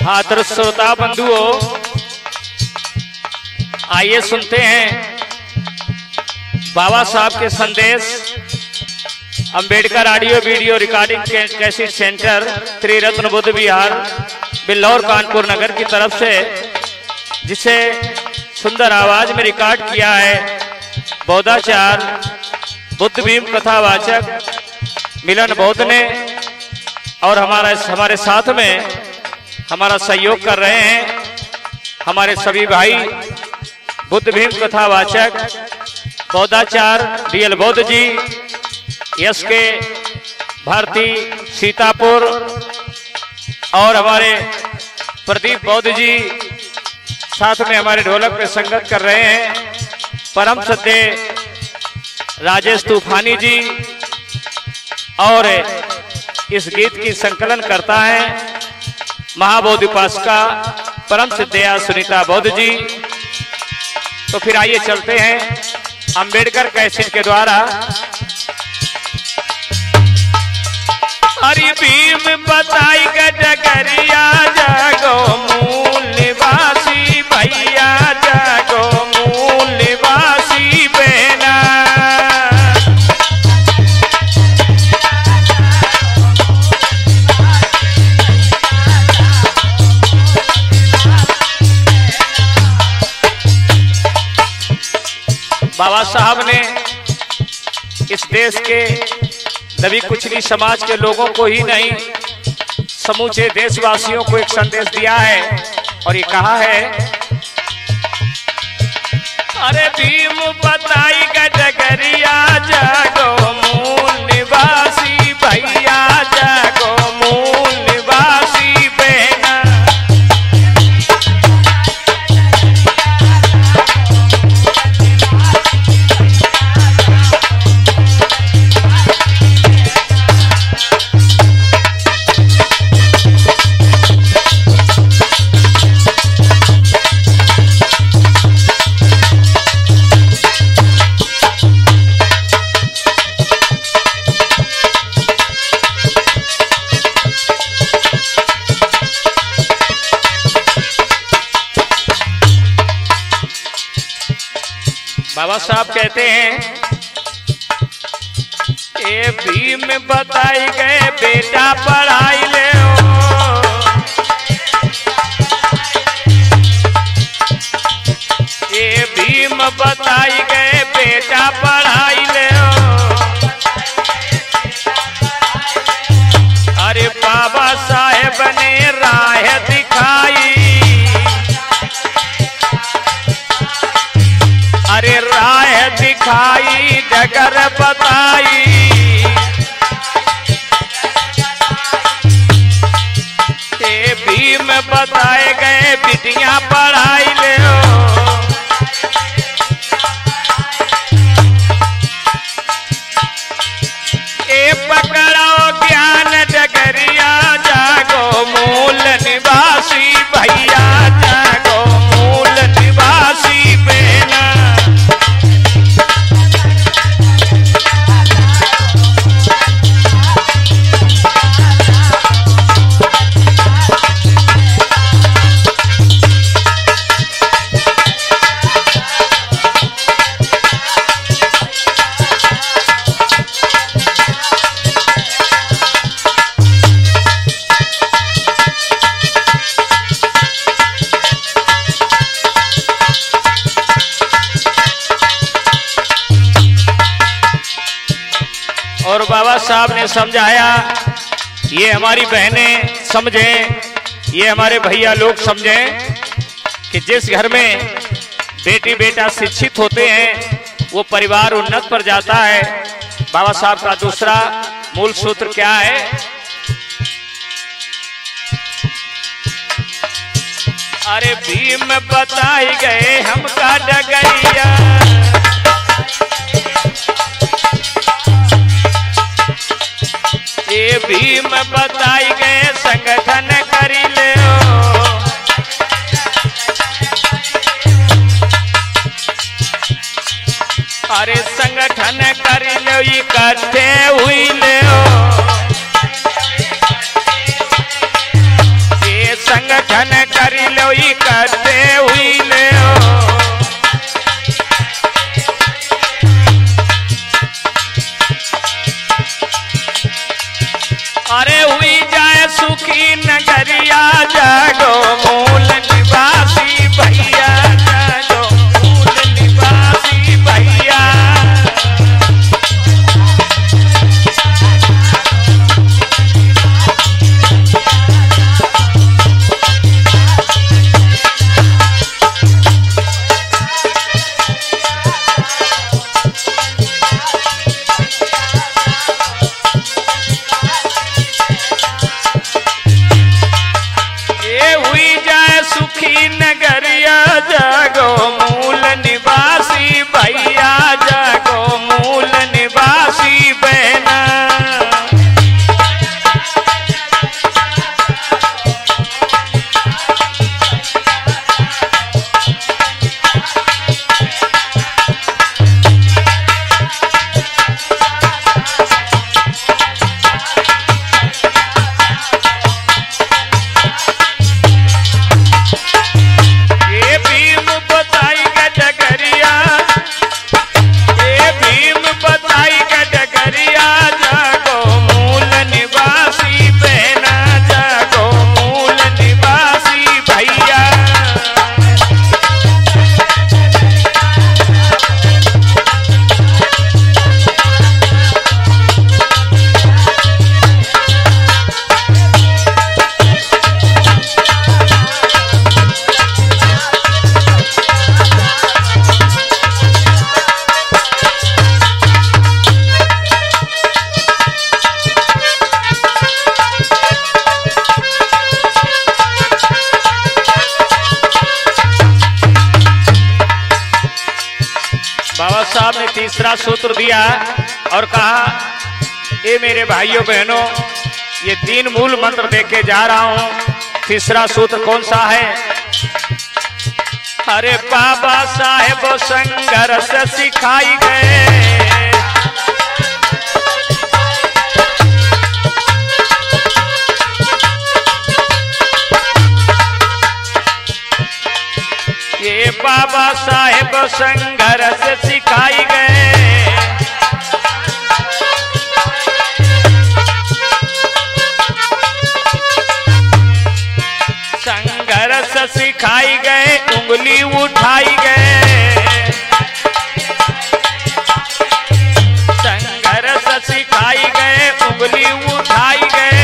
हाँ तो श्रोता बंधुओं, आइए सुनते हैं बाबा साहब के संदेश। Ambedkar audio video recording cassette centre, Triratna Buddha Vihar, Billaur, Kanpur Nagar की तरफ से, जिसे सुंदर आवाज में रिकॉर्ड किया है बौद्धाचार बुद्ध भीम कथावाचक मिलन बौद्ध ने, और हमारे साथ में हमारा सहयोग कर रहे हैं हमारे सभी भाई बुद्ध भीम कथावाचक बौद्धाचार डीएल बौद्ध जी, यस के भारती सीतापुर, और हमारे प्रदीप बौद्ध जी साथ में हमारे ढोलक पे संगत कर रहे हैं परम सत्य राजेश तूफानी जी, और इस गीत की संकलन करता है महाबोधि उपासका परम सिद्धया सुनीता बौद्ध जी। तो फिर आइए चलते हैं अंबेडकर कैसेट के द्वारा। हरि भीम बताई ग डगरिया, जागो मूल निवासी भैया, जागो मूल निवासी बहना। बाबा साहब ने इस देश के दबी कुचली समाज के लोगों को ही नहीं, समूचे देशवासियों को एक संदेश दिया है, और ये कहा है, अरे भीम बताई ग डगरिया, जागो मूल निवासी भैया, जागो मूल निवासी बहना। बाबा साहब कहते हैं, ए भीम बताई गए बेटा पढ़ाई ले हो, ए भीम बताई गए बेटा पढ़ाई ले हो। अरे बाबा साहेब ने राह दिखाई, अरे राह दिखाई डगर बताई, ए भीम बताए गए बिटियां पढ़ाई ले हो। ए पकड़ो ज्ञान डगरिया, जागो मूल निवासी भैया, जागो मूल निवासी बहना। और बाबा साहब ने समझाया, ये हमारी बहनें समझें, ये हमारे भैया लोग समझें कि जिस घर में बेटी बेटा शिक्षित होते हैं वो परिवार उन्नत पर जाता है। बाबा साहब का दूसरा मूल सूत्र क्या है? अरे भीम बताई गए हमका डगरिया, ये भीम बताई गए संगठन करी ले हो। अरे संगठन करी लो, इकट्ठे हुई ले हो। ये संगठन कर लो ही करते हुई ले अरे हुई जाए सुखी नगरिया जागो मूल निवासी भैया जागो मूल निवासी भैया सुखी नगरिया जागो मूल निवासी भैया जागो मूल निवासी बहना बाबा साहब ने तीसरा सूत्र दिया और कहा ये मेरे भाइयों बहनों ये 3 मूल मंत्र देके जा रहा हूं। तीसरा सूत्र कौन सा है? अरे बाबा साहेब संघर्ष सिखाई गए ये बाबा साहेब संघर्ष सिखाई गए संघर्ष सिखाई गए उंगली उठाई गए संघर्ष सिखाई गए उंगली उठाई गए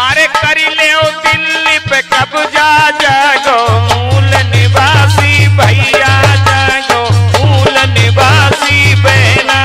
अरे करी ले दिल्ली पे कब्जा जागो मूल निवासी भैया जागो मूल निवासी बहना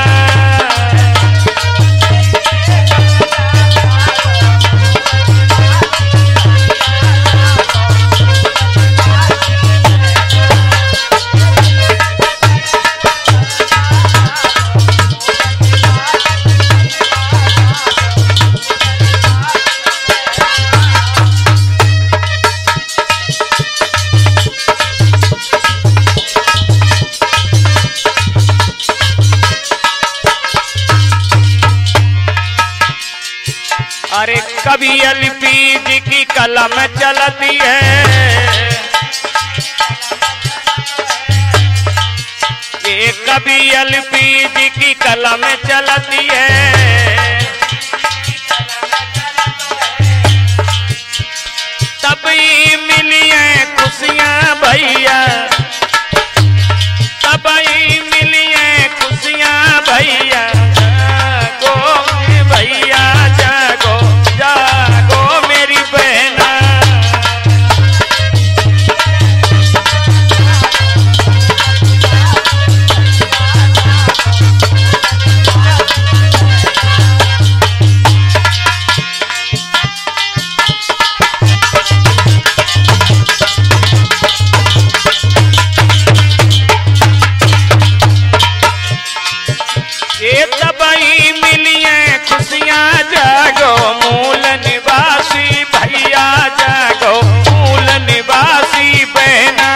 अरे कभी एलपीज की कलम चलती है ये कभी एलपीज की कलम चलती है तभी मिली है खुशियां भैया तभी मिली है खुशियां भैया जागो भैया जागो जागो मेरी बहना ये तबही मिली है खुशियां जागो मूल निवासी भैया जागो मूल निवासी बहना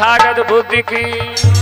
तथागत बुद्धि की।